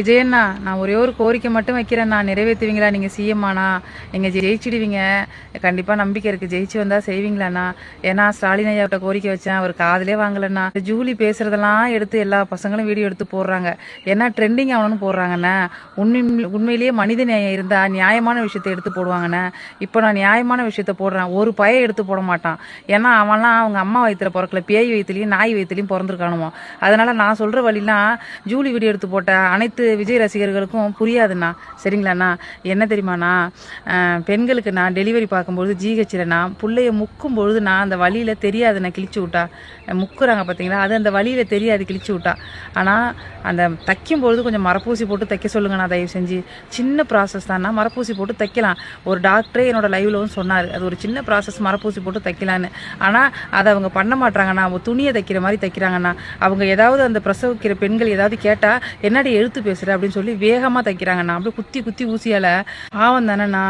விஜயண்ணா, நான் ஒரே ஒரு கோரிக்கை மட்டும் வைக்கிறேன். நான் நிறைவேற்றுவீங்களா? நீங்கள் சிஎம்மாண்ணா, நீங்கள் ஜெயிச்சிடுவீங்க. கண்டிப்பாக நம்பிக்கை இருக்குது. ஜெயிச்சு வந்தால் செய்வீங்களாண்ணா? ஏன்னா ஸ்டாலின் ஐயாவிட்ட கோரிக்கை வச்சேன், அவர் காதலே வாங்கலண்ணா. ஜூலி பேசுறதெல்லாம் எடுத்து எல்லா பசங்களும் வீடியோ எடுத்து போடுறாங்க. ஏன்னா ட்ரெண்டிங் ஆகணும்னு போடுறாங்கண்ணா. உண்மையிலேயே மனித நியாயம் இருந்தால் நியாயமான விஷயத்தை எடுத்து போடுவாங்கண்ணா. இப்போ நான் நியாயமான விஷயத்த போடுறேன், ஒரு பய எடுத்து போட மாட்டான். ஏன்னா அவன்லாம் அவங்க அம்மா வயிற்றுல பிறக்கல, பேய் வயிற்றுலையும் நாய் வயிற்றுலையும் பிறந்திருக்கானுமோ. அதனால நான் சொல்கிற வழிலாம் ஜூலி வீடியோ எடுத்து போட்ட அனைத்து விஜய் ரசிகர்களுக்கும் புரியாதுண்ணா. சரிங்களாண்ணா? என்ன தெரியுமாண்ணா, பெண்களுக்கு நான் டெலிவரி பார்க்கும்பொழுது ஜிஹெச்சில் நான் பிள்ளைய முக்கும் பொழுது நான் அந்த வழியில் தெரியாதுண்ணா, கிழிச்சு விட்டா முக்குறாங்க பார்த்தீங்களா, அது அந்த வழியில் தெரியாது, கிழிச்சு விட்டா. ஆனால் அந்த தைக்கும் பொழுது கொஞ்சம் மரப்பூசி போட்டு தைக்க சொல்லுங்கண்ணா தயவு செஞ்சு. சின்ன ப்ராசஸ் தான்ண்ணா, மரப்பூசி போட்டு தைக்கலாம். ஒரு டாக்டரே என்னோட லைவ்லவும் சொன்னார், அது ஒரு சின்ன ப்ராசஸ், மரப்பூசி போட்டு தைக்கலான்னு. ஆனால் அதை அவங்க பண்ண மாட்டாங்கண்ணா. அவங்க துணியை தைக்கிற மாதிரி தைக்கிறாங்கண்ணா. அவங்க ஏதாவது அந்த பிரசவிக்கிற பெண்கள் ஏதாவது கேட்டால் என்னடி எழுத்து பேசுகிற அப்படின்னு சொல்லி வேகமாக தைக்கிறாங்கண்ணா. அப்படியே குத்தி குத்தி ஊசியால். பாவம் தானேண்ணா.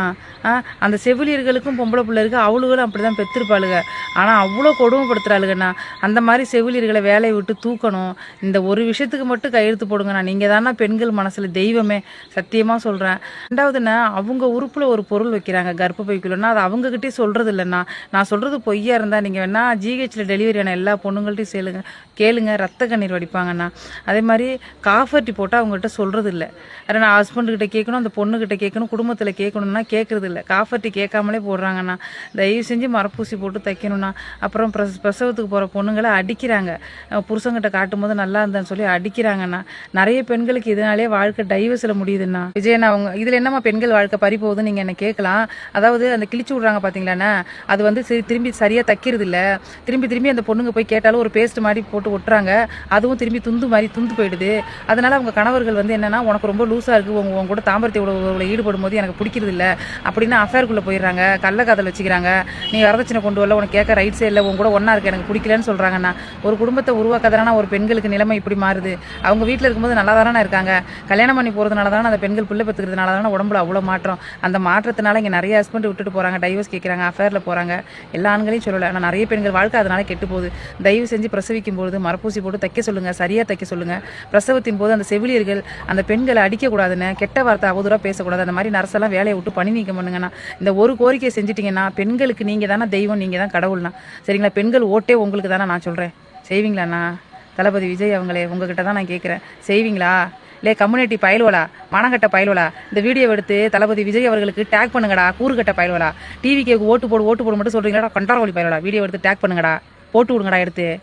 அந்த செவிலியர்களுக்கும் பொம்பளை பிள்ளைருக்கு அவளுகளும் அப்படி தான் பெற்றிருப்பாளுங்க. ஆனால் அவ்வளோ கொடுமைப்படுத்துகிறாளுங்கண்ணா. அந்த மாதிரி செவிலியர்களை வேலையை விட்டு தூக்கணும். இந்த ஒரு விஷயத்துக்கு மட்டும் கையெழுத்து போடுங்கண்ணா. நீங்கள் தானே பெண்கள் மனசில் தெய்வமே, சத்தியமாக சொல்கிறேன். ரெண்டாவதுண்ணா, அவங்க உறுப்பில் ஒரு பொருள் வைக்கிறாங்க கர்ப்பப்பைக்குள்ளன்னா, அது அவங்ககிட்டே சொல்கிறது இல்லைண்ணா. நான் சொல்கிறது பொய்யா இருந்தால் நீங்கள் வேணா ஜிஹெச்சில் டெலிவரி ஆன எல்லா பொண்ணுங்கள்ட்டையும் கேளுங்க, ரத்த கண்ணீர் வடிப்பாங்கண்ணா. அதே மாதிரி காஃபர்ட்டி போட்டால் அவங்ககிட்ட சொல்கிறது இல்லை. அதை நான் ஹஸ்பண்டுக்கிட்ட கேட்கணும், அந்த பொண்ணுக்கிட்ட கேட்கணும், குடும்பத்தில் கேட்கணும்னா கேட்குறது இல்லை. காஃபர்ட்டி கேட்காமலே போடுறாங்கண்ணா. தயவு செஞ்சு மரப்பூசி போட்டு தைக்கணும்ண்ணா. அப்புறம் பிரசவத்துக்கு போகிற பொண்ணுங்களை அடிக்கிறாங்க, புருஷங்கிட்ட காட்டும்போது நல்லா இருந்தான்னு சொல்லி அடிக்கிறாங்கண்ணா. நிறைய பெண்களுக்கு இதனாலே வாழ்க்கை டைவர்ஸில் முடியுதுண்ணா. விஜயண்ணா, அவங்க இதில் என்னம்மா பெண்கள் வாழ்க்கை பறி போகுதுன்னு நீங்கள் என்ன கேட்கலாம். அதாவது அந்த கிழிச்சு விட்றாங்க பார்த்தீங்களாண்ணா, அது வந்து திரும்பி சரியாக தைக்கிறது இல்லை. திரும்பி அந்த பொண்ணுங்க போய் கேட்டாலும் ஒரு பேஸ்ட் மாதிரி போட்டு ஒட்டுறாங்க, அதுவும் திரும்பி துண்டு மாதிரி துண்டு போயிடுது. அதனால அவங்க கணவர்கள் வந்து என்னன்னா, உனக்கு ரொம்ப லூஸாக இருக்குது, உங்க கூட தாம்பரத்தை உறவுகளை ஈடுபடும் போது எனக்கு பிடிக்கிறது இல்லை அப்படின்னு அஃபேருக்குள்ளே போயிடுறாங்க, கள்ளக்காதல் வச்சுக்கிறாங்க. நீ வரதட்சணை கொண்டு வரல, உனக்கு கேட்க ரைட்ஸே இல்லை, உங்க கூட ஒன்றா இருக்கு, எனக்கு பிடிக்கலன்னு சொல்கிறாங்கண்ணா. ஒரு குடும்பத்தை உருவாக்காதானா ஒரு பெண்களுக்கு நிலைமை இப்படி மாறுது. அவங்க வீட்டில் இருக்கும்போது நல்லா தானே இருக்காங்க, கல்யாணம் பண்ணி போகிறதுனால தானே அந்த பெண்கள் பிள்ளை பெற்றுக்கிறதுனால தானே உடம்புல அவ்வளோ மாற்றம். அந்த மாற்றத்தினால இங்கே நிறைய ஹஸ்பண்ட் விட்டுட்டு போகிறாங்க, டைவர்ஸ் கேட்குறாங்க, அஃபேரில் போகிறாங்க. எல்லா ஆண்களையும் சொல்லலை, ஆனால் நிறைய பெண்கள் வாழ்க்கை அதனால கெட்டு போகுது. தயவு செஞ்சு பிரசவிக்கும் போது மரப்பூசி போட்டு தைக்க சொல்லுங்கள், சரியாக தைக்க சொல்லுங்கள். பிரசவத்தின் போது அந்த செவிலியர்கள் அந்த பெண்களை அடிக்கக்கூடாதுன்னு, கெட்ட வார்த்தை அவதூறாக பேசக்கூடாது. அந்த மாதிரி நர்ஸெல்லாம் வேலையை விட்டு பணி நீக்கம் பண்ணுங்கண்ணா. இந்த ஒரு கோரிக்கையை செஞ்சிட்டிங்கன்னா பெண்களுக்கு நீங்கள் தானே தெய்வம், நீங்கள் தான் கடவுள்ண்ணா. சரிங்களா? பெண்கள் ஓட்டே உங்களுக்கு தானே. நான் சொல்கிறேன், செய்வீங்களாண்ணா? தளபதி விஜய் அவங்களே உங்ககிட்ட தான் நான் கேட்குறேன், செய்வீங்களா? இல்லை கம்யூனிட்டி பயல்வலா, மனங்கட்ட பயல்வலா, இந்த வீடியோ எடுத்து தளபதி விஜய் அவர்களுக்கு டேக் பண்ணுங்கடா. கூறுகட்ட பயல்வலா, டிவிக்கு ஓட்டு போடு மட்டும் சொல்கிறீங்களா? கண்டாரவழி பயல்வலா, வீடியோ எடுத்து டேக் பண்ணுங்கடா, போட்டு விடுங்கடா எடுத்து.